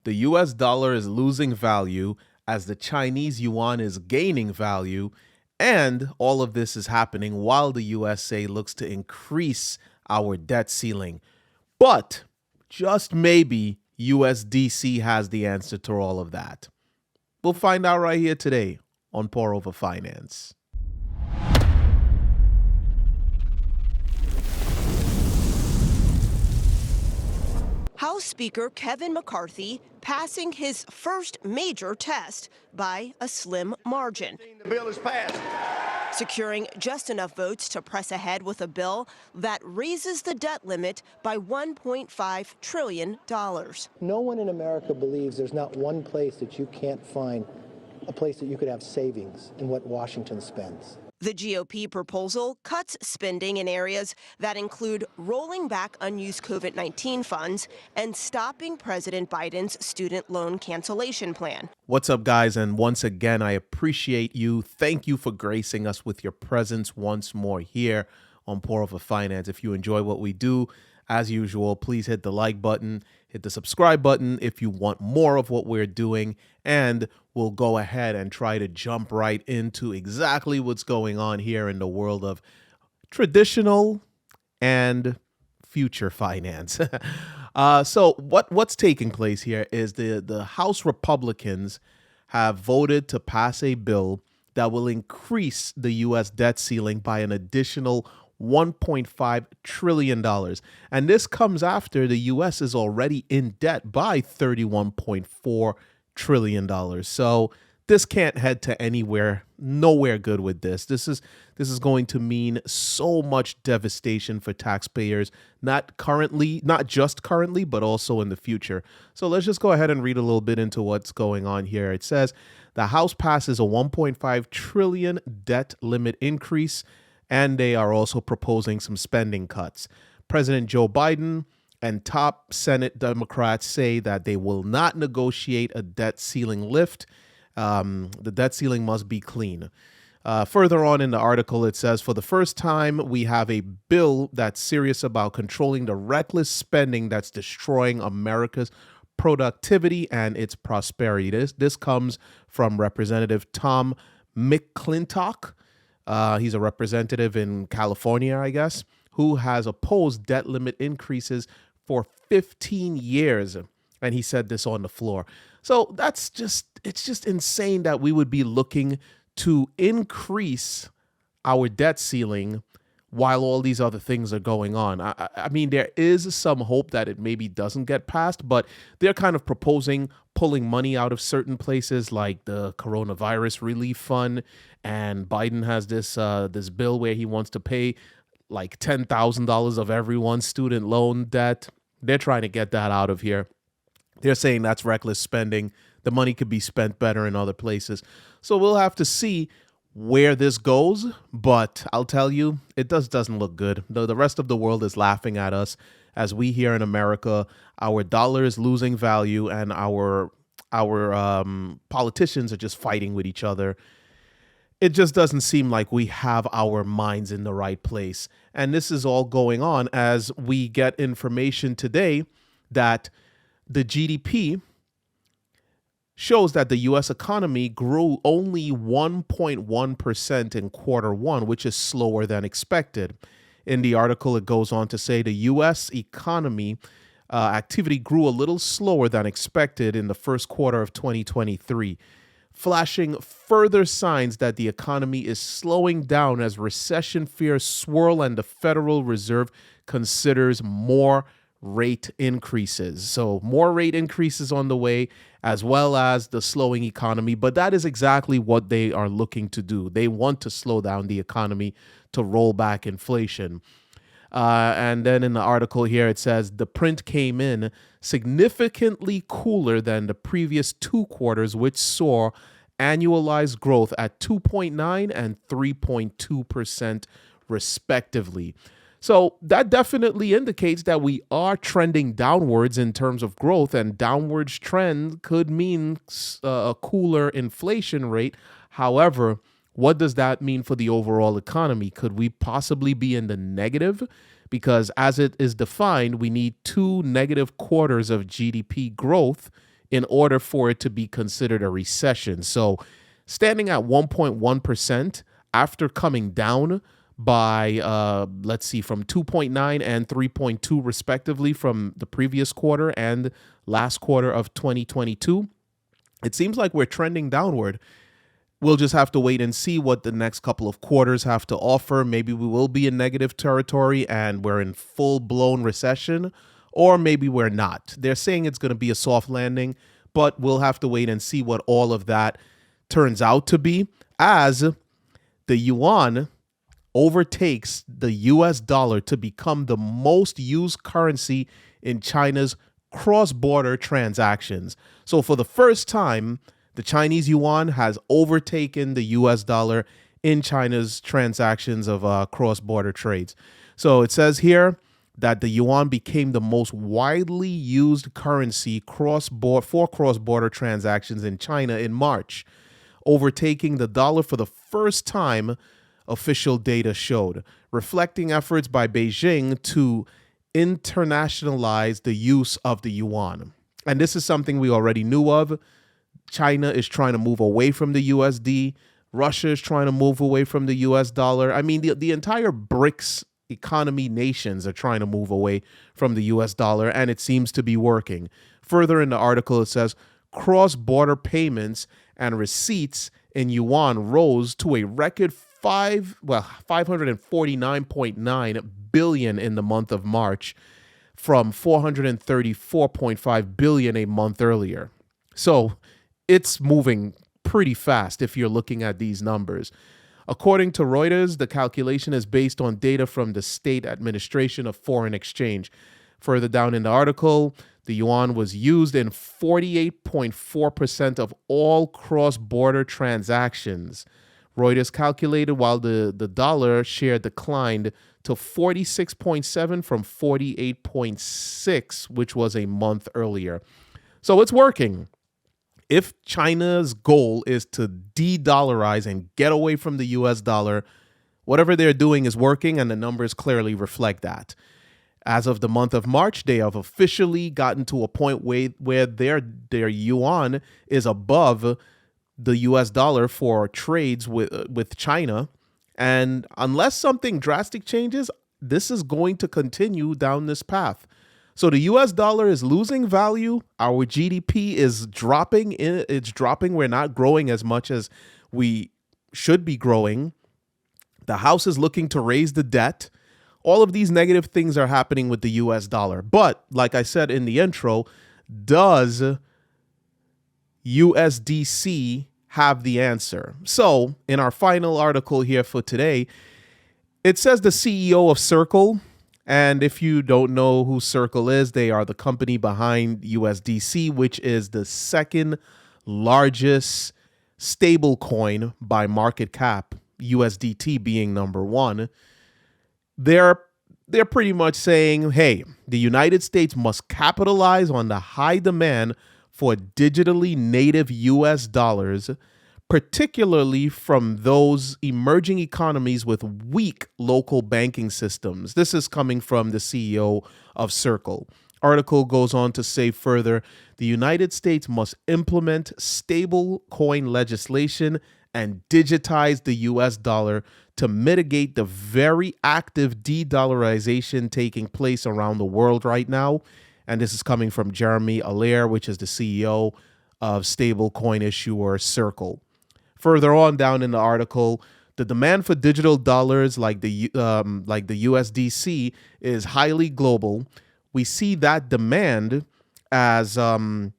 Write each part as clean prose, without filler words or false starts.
The US dollar is losing value as the Chinese yuan is gaining value. And all of this is happening while the USA looks to increase our debt ceiling. But just maybe USDC has the answer to all of that. We'll find out right here today on Pour Over Finance. House Speaker Kevin McCarthy passing his first major test by a slim margin. The bill is passed. Securing just enough votes to press ahead with a bill that raises the debt limit by $1.5 trillion. No one in America believes there's not one place that you can't find a place that you could have savings in what Washington spends. The GOP proposal cuts spending in areas that include rolling back unused COVID-19 funds and stopping President Biden's student loan cancellation plan. What's up, guys? And once again, I appreciate you. Thank you for gracing us with your presence once more here on Pour Over Finance. If you enjoy what we do, as usual, please hit the like button, hit the subscribe button if you want more of what we're doing, and we'll go ahead and try to jump right into exactly what's going on here in the world of traditional and future finance. So what's taking place here is the House Republicans have voted to pass a bill that will increase the U.S. debt ceiling by an additional $1.5 trillion. And this comes after the U.S. is already in debt by $31.4 trillion. So this can't head to nowhere good with this. This is going to mean so much devastation for taxpayers, not just currently, but also in the future. So let's just go ahead and read a little bit into what's going on here. It says the House passes a $1.5 trillion debt limit increase, and they are also proposing some spending cuts. President Joe Biden and top Senate Democrats say that they will not negotiate a debt ceiling lift. The debt ceiling must be clean. Further on in the article, it says, for the first time, we have a bill that's serious about controlling the reckless spending that's destroying America's productivity and its prosperity. This comes from Representative Tom McClintock. He's a representative in California, I guess, who has opposed debt limit increases for 15 years. And he said this on the floor. So it's just insane that we would be looking to increase our debt ceiling while all these other things are going on. I mean, there is some hope that it maybe doesn't get passed, but they're kind of proposing pulling money out of certain places like the coronavirus relief fund. And Biden has this bill where he wants to pay like $10,000 of everyone's student loan debt. They're trying to get that out of here. They're saying that's reckless spending. The money could be spent better in other places. So we'll have to see where this goes, but I'll tell you, it doesn't look good. The rest of the world is laughing at us as we here in America, our dollar is losing value and our politicians are just fighting with each other. It just doesn't seem like we have our minds in the right place. And this is all going on as we get information today that the GDP shows that the U.S. economy grew only 1.1% in quarter one, which is slower than expected. In the article, it goes on to say the U.S. economy activity grew a little slower than expected in the first quarter of 2023, flashing further signs that the economy is slowing down as recession fears swirl and the Federal Reserve considers more rate increases. So more rate increases on the way, as well as the slowing economy. But that is exactly what they are looking to do. They want to slow down the economy to roll back inflation. And then in the article here, it says the print came in significantly cooler than the previous two quarters, which saw annualized growth at 2.9 and 3.2% respectively. So that definitely indicates that we are trending downwards in terms of growth, and downwards trend could mean a cooler inflation rate. However, what does that mean for the overall economy? Could we possibly be in the negative? Because as it is defined, we need 2 negative quarters of GDP growth in order for it to be considered a recession. So standing at 1.1% after coming down by, let's see, from 2.9 and 3.2 respectively from the previous quarter and last quarter of 2022. It seems like we're trending downward. We'll just have to wait and see what the next couple of quarters have to offer. Maybe we will be in negative territory and we're in full-blown recession, or maybe we're not. They're saying it's going to be a soft landing, but we'll have to wait and see what all of that turns out to be, as the yuan overtakes the US dollar to become the most used currency in China's cross-border transactions. So for the first time, the Chinese yuan has overtaken the US dollar in China's transactions of cross-border trades. So it says here that the yuan became the most widely used currency for cross-border transactions in China in March, overtaking the dollar for the first time, official data showed, reflecting efforts by Beijing to internationalize the use of the yuan. And this is something we already knew of. China is trying to move away from the USD. Russia is trying to move away from the US dollar. I mean, the entire BRICS economy nations are trying to move away from the US dollar, and it seems to be working. Further in the article, it says cross-border payments and receipts in yuan rose to a record 549.9 billion in the month of March from 434.5 billion a month earlier. So it's moving pretty fast if you're looking at these numbers. According to Reuters, the calculation is based on data from the State Administration of Foreign Exchange. Further down in the article, the yuan was used in 48.4% of all cross-border transactions. Reuters calculated while the dollar share declined to 46.7 from 48.6, which was a month earlier. So it's working. If China's goal is to de-dollarize and get away from the US dollar, whatever they're doing is working, and the numbers clearly reflect that. As of the month of March, they have officially gotten to a point where their yuan is above the US dollar for trades with China. And unless something drastic changes, this is going to continue down this path. So the US dollar is losing value. Our GDP is dropping. It's dropping. We're not growing as much as we should be growing. The House is looking to raise the debt. All of these negative things are happening with the US dollar. But like I said in the intro, does USDC have the answer? So in our final article here for today, it says the CEO of Circle, and if you don't know who Circle is, they are the company behind USDC, which is the second largest stable coin by market cap, USDT being number one. They're pretty much saying, hey, the United States must capitalize on the high demand for digitally native US dollars, particularly from those emerging economies with weak local banking systems. This is coming from the CEO of Circle. Article goes on to say further, the United States must implement stable coin legislation and digitize the US dollar to mitigate the very active de-dollarization taking place around the world right now. And this is coming from Jeremy Allaire, which is the CEO of stablecoin issuer Circle. Further on down in the article, the demand for digital dollars like the USDC is highly global. We see that demand as all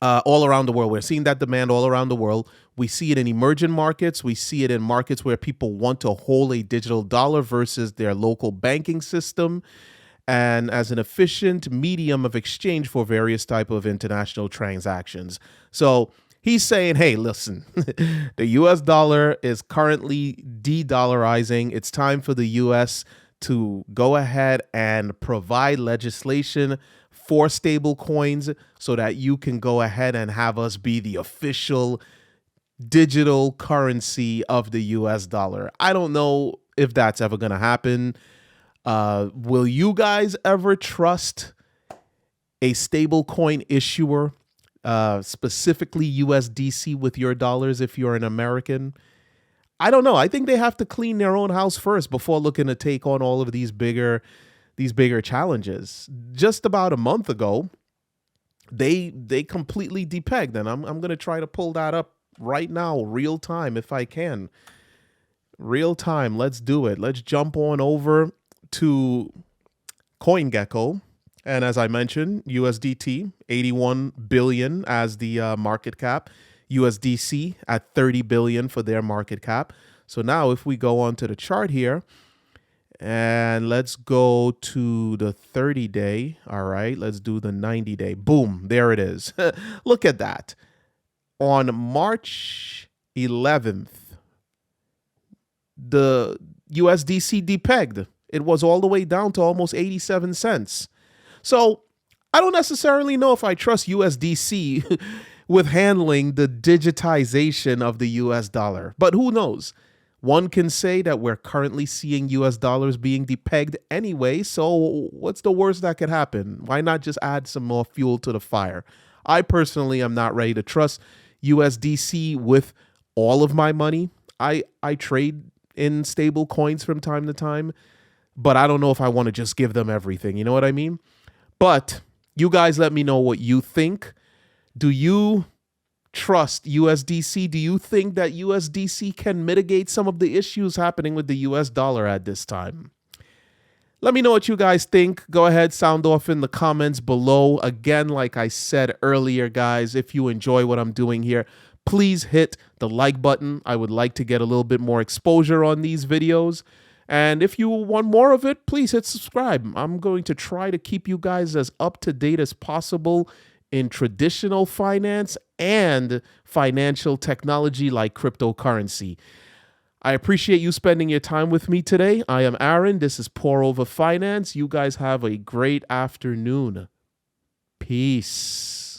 around the world. We're seeing that demand all around the world. We see it in emerging markets. We see it in markets where people want to hold a digital dollar versus their local banking system, and as an efficient medium of exchange for various type of international transactions. So he's saying, hey, listen, the US dollar is currently de-dollarizing. It's time for the US to go ahead and provide legislation for stable coins so that you can go ahead and have us be the official digital currency of the US dollar. I don't know if that's ever going to happen. Will you guys ever trust a stable coin issuer specifically USDC with your dollars if you're an American. I don't know. I think they have to clean their own house first before looking to take on all of these bigger challenges. Just about a month ago, they completely depegged, and I'm going to try to pull that up right now, real time, if I can. Real time. Let's do it. Let's jump on over to CoinGecko. And as I mentioned, USDT, 81 billion as the market cap. USDC at 30 billion for their market cap. So now if we go on to the chart here, and let's go to the 30-day. All right, let's do the 90-day. Boom, there it is. Look at that. On March 11th, the USDC depegged. It was all the way down to almost 87 cents. So I don't necessarily know if I trust USDC with handling the digitization of the US dollar, but who knows? One can say that we're currently seeing US dollars being depegged anyway, so what's the worst that could happen? Why not just add some more fuel to the fire? I personally am not ready to trust USDC with all of my money. I trade in stable coins from time to time, but I don't know if I want to just give them everything. You know what I mean? But you guys let me know what you think. Do you trust USDC? Do you think that USDC can mitigate some of the issues happening with the US dollar at this time? Let me know what you guys think. Go ahead, sound off in the comments below. Again, like I said earlier, guys, if you enjoy what I'm doing here, please hit the like button. I would like to get a little bit more exposure on these videos. And if you want more of it, please hit subscribe. I'm going to try to keep you guys as up to date as possible in traditional finance and financial technology like cryptocurrency. I appreciate you spending your time with me today. I am Aaron. This is Pour Over Finance. You guys have a great afternoon. Peace.